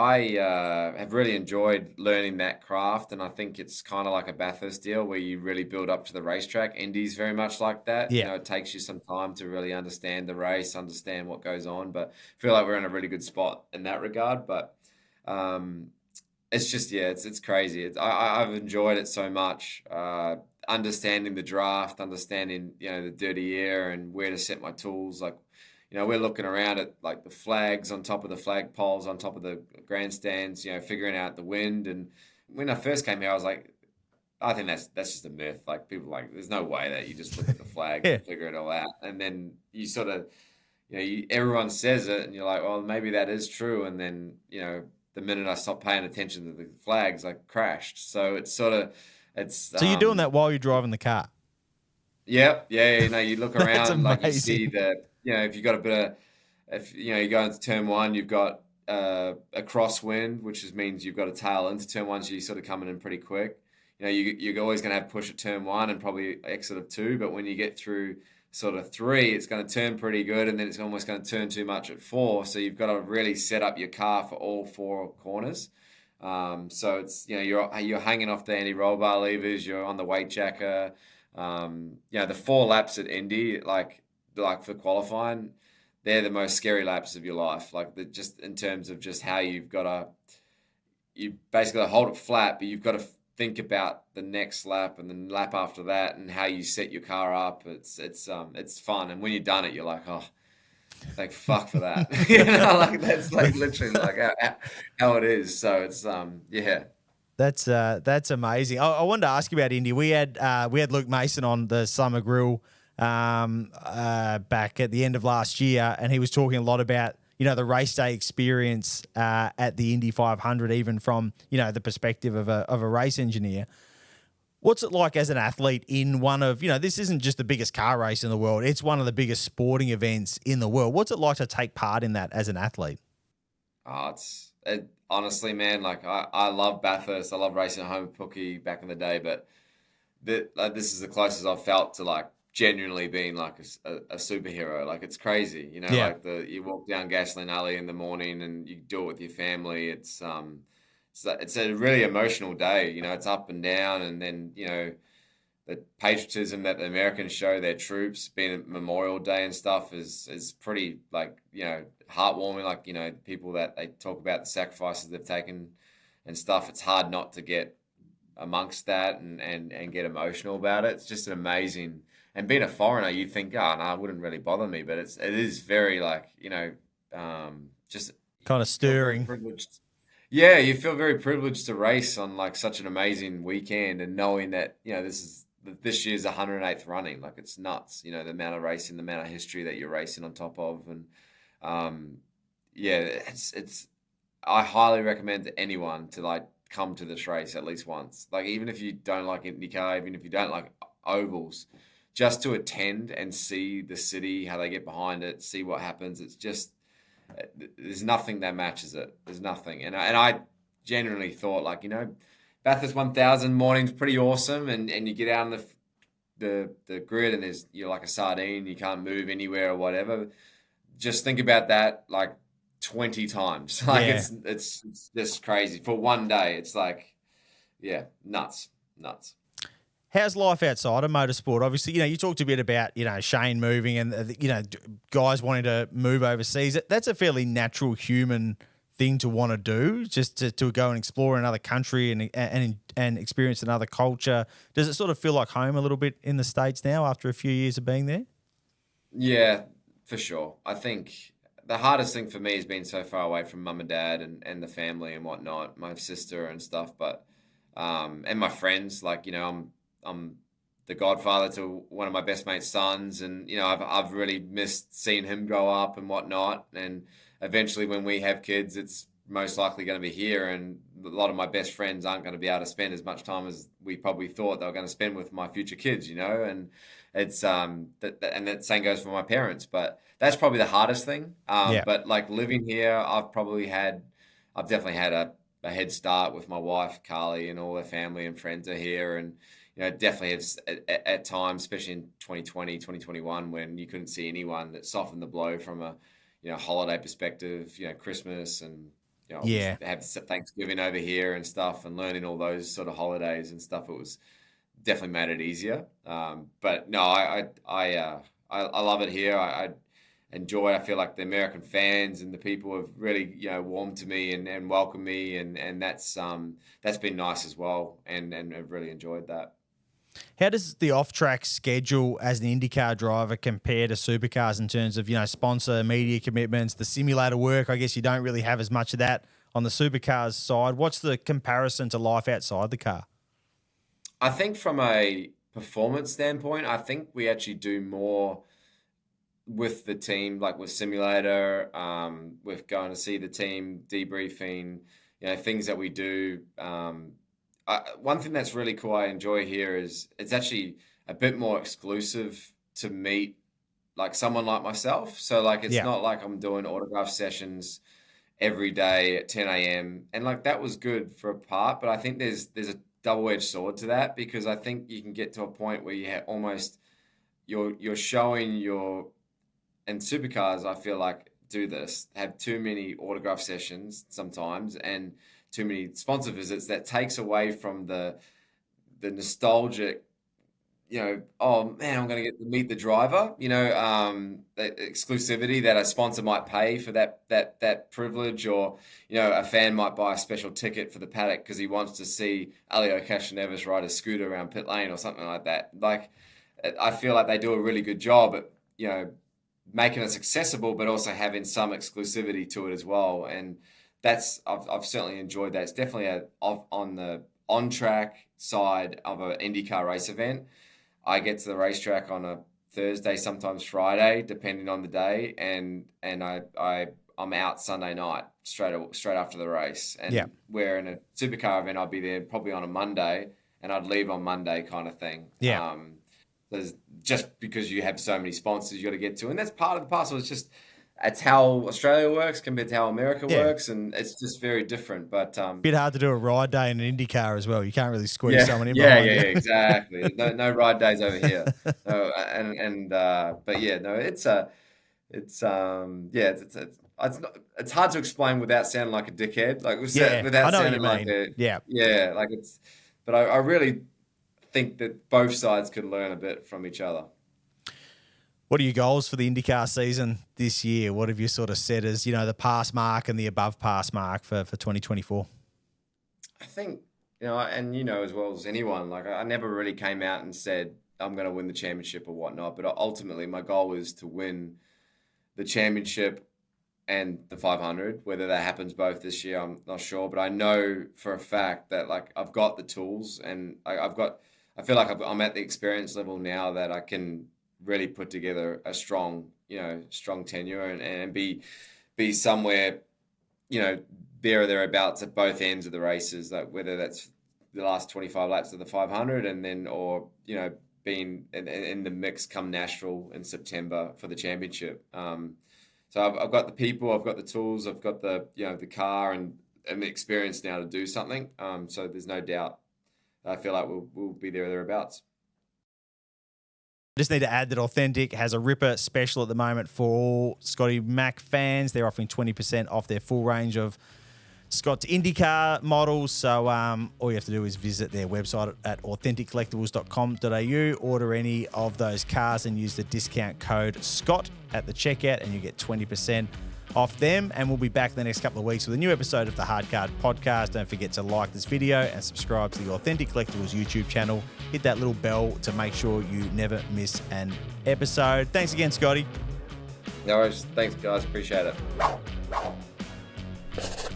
I have really enjoyed learning that craft, and I think it's kind of like a Bathurst deal where you really build up to the racetrack. Indy's very much like that. Yeah. It takes you some time to really understand the race, understand what goes on, but I feel like we're in a really good spot in that regard. But um, it's just, yeah, it's crazy. I've enjoyed it so much. Understanding the draft, understanding, the dirty air and where to set my tools. Like, we're looking around at like the flags on top of the flag poles, on top of the grandstands, figuring out the wind. And when I first came here, I was like, I think that's just a myth. Like people like, there's no way that you just look at the flags Yeah. and figure it all out. And then you sort of, everyone says it, and you're like, well, maybe that is true. And then, the minute I stopped paying attention to the flags, I crashed. So it's sort of, it's. So you're doing that while you're driving the car? Yep. Yeah. You look That's around, like you see amazing. that, if you got a bit of, if, you go into turn one, you've got a crosswind, which means you've got a tail into turn one, so you're sort of coming in pretty quick. You're always going to have push at turn one and probably exit of two, but when you get through sort of three, it's going to turn pretty good, and then it's almost going to turn too much at four. So you've got to really set up your car for all four corners. So it's you're hanging off the anti-roll bar levers, you're on the weight jacker. The 4 laps at Indy, like for qualifying, they're the most scary laps of your life. Like just in terms of just how you basically hold it flat, but you've got to think about the next lap and the lap after that and how you set your car up. It's fun, and when you've done it, you're like, oh, thank fuck for that. Like that's like literally like how it is. So it's yeah. That's amazing. I wanted to ask you about Indy. We had Luke Mason on the Summer Grill back at the end of last year, and he was talking a lot about the race day experience at the Indy 500, even from the perspective of a race engineer. What's it like as an athlete in one of this isn't just the biggest car race in the world; it's one of the biggest sporting events in the world. What's it like to take part in that as an athlete? Oh, honestly, man, like I love Bathurst. I love racing at home with Pookie back in the day, but this is the closest I've felt to like genuinely being like a superhero. Like it's crazy, Yeah. like you walk down Gasoline Alley in the morning and you do it with your family. It's a really emotional day. It's up and down, and then the patriotism that the Americans show their troops, being a Memorial Day and stuff, is pretty like heartwarming. Like people that they talk about the sacrifices they've taken and stuff. It's hard not to get amongst that and get emotional about it. It's just an amazing. And being a foreigner, you'd think, oh no, it wouldn't really bother me, but it is very like just Kind of stirring. privileged. Yeah, you feel very privileged to race on like such an amazing weekend, and knowing that this year's 108th running. Like it's nuts, the amount of racing, the amount of history that you're racing on top of, and yeah, it's. I highly recommend to anyone to like come to this race at least once. Like even if you don't like IndyCar, even if you don't like ovals, just to attend and see the city, how they get behind it, see what happens. It's just there's nothing that matches it. There's nothing, and I genuinely thought like Bathurst 1000 morning's pretty awesome, and you get out on the grid and you're like a sardine, you can't move anywhere or whatever. Just think about that like 20 times. Like Yeah. it's just crazy for one day. It's like nuts. How's life outside of motorsport? Obviously, you talked a bit about, Shane moving and, guys wanting to move overseas. That's a fairly natural human thing to want to do, just to go and explore another country and experience another culture. Does it sort of feel like home a little bit in the States now after a few years of being there? Yeah, for sure. I think the hardest thing for me has been so far away from mum and dad and the family and whatnot, my sister and stuff, but and my friends. Like I'm the godfather to one of my best mate's sons, and I've really missed seeing him grow up and whatnot. And eventually, when we have kids, it's most likely going to be here, and a lot of my best friends aren't going to be able to spend as much time as we probably thought they were going to spend with my future kids. And it's and that same goes for my parents. But that's probably the hardest thing. Yeah. But like living here, I've definitely had a head start with my wife Carly, and all her family and friends are here, and definitely it's at times, especially in 2020, 2021, when you couldn't see anyone, that softened the blow from a, holiday perspective, Christmas and, Yeah. have Thanksgiving over here and stuff, and learning all those sort of holidays and stuff. It was definitely made it easier. But no, I love it here. I enjoy. I feel like the American fans and the people have really, warmed to me and welcomed me, and that's been nice as well, and I've really enjoyed that. How does the off-track schedule as an IndyCar driver compare to Supercars in terms of, sponsor, media commitments, the simulator work? I guess you don't really have as much of that on the Supercars side. What's the comparison to life outside the car? I think from a performance standpoint, I think we actually do more with the team, like with simulator, with going to see the team, debriefing, things that we do. One thing that's really cool I enjoy here is it's actually a bit more exclusive to meet like someone like myself. So like it's not like I'm doing autograph sessions every day at 10 a.m. And like that was good for a part, but I think there's a double-edged sword to that, because I think you can get to a point where you almost you're showing and Supercars, I feel like, do this, have too many autograph sessions sometimes and too many sponsor visits that takes away from the nostalgic, oh man, I'm going to get to meet the driver, the exclusivity that a sponsor might pay for that privilege, or, a fan might buy a special ticket for the paddock because he wants to see Elio Castroneves ride a scooter around pit lane or something like that. Like, I feel like they do a really good job at, making us accessible, but also having some exclusivity to it as well. And I've certainly enjoyed that. It's definitely on the on-track side of an IndyCar race event. I get to the racetrack on a Thursday, sometimes Friday, depending on the day, and I'm out Sunday night straight after the race. And where in a Supercar event, I'd be there probably on a Monday, and I'd leave on Monday, kind of thing. Yeah. There's just because you have so many sponsors you got to get to, and that's part of the parcel. It's how Australia works compared to how America works, and it's just very different. But bit hard to do a ride day in an IndyCar as well. You can't really squeeze someone in. Yeah, exactly. No ride days over here. But yeah, no, it's hard to explain without sounding like a dickhead. Like without sounding like like it's. But I really think that both sides could learn a bit from each other. What are your goals for the IndyCar season this year? What have you sort of set as, the pass mark and the above pass mark for 2024? I think, and as well as anyone, like I never really came out and said I'm going to win the championship or whatnot, but ultimately my goal is to win the championship and the 500. Whether that happens both this year, I'm not sure, but I know for a fact that like I've got the tools, and I feel like I'm at the experience level now that I can really put together a strong tenure and be somewhere, there or thereabouts at both ends of the races, like whether that's the last 25 laps of the 500 and then, or, being in the mix come Nashville in September for the championship. So I've got the people, I've got the tools, I've got the, the car and the experience now to do something. So there's no doubt. I feel like we'll be there or thereabouts. Just need to add that Authentic has a ripper special at the moment for all Scotty Mac fans. They're offering 20% off their full range of Scott's IndyCar models. So all you have to do is visit their website at AuthenticCollectables.com.au, order any of those cars and use the discount code SCOTT at the checkout, and you get 20% off them. And we'll be back in the next couple of weeks with a new episode of the Hard Card Podcast. Don't forget to like this video and subscribe to the Authentic Collectables YouTube channel. Hit that little bell to make sure you never miss an episode. Thanks again, Scotty. No worries. Thanks, guys. Appreciate it.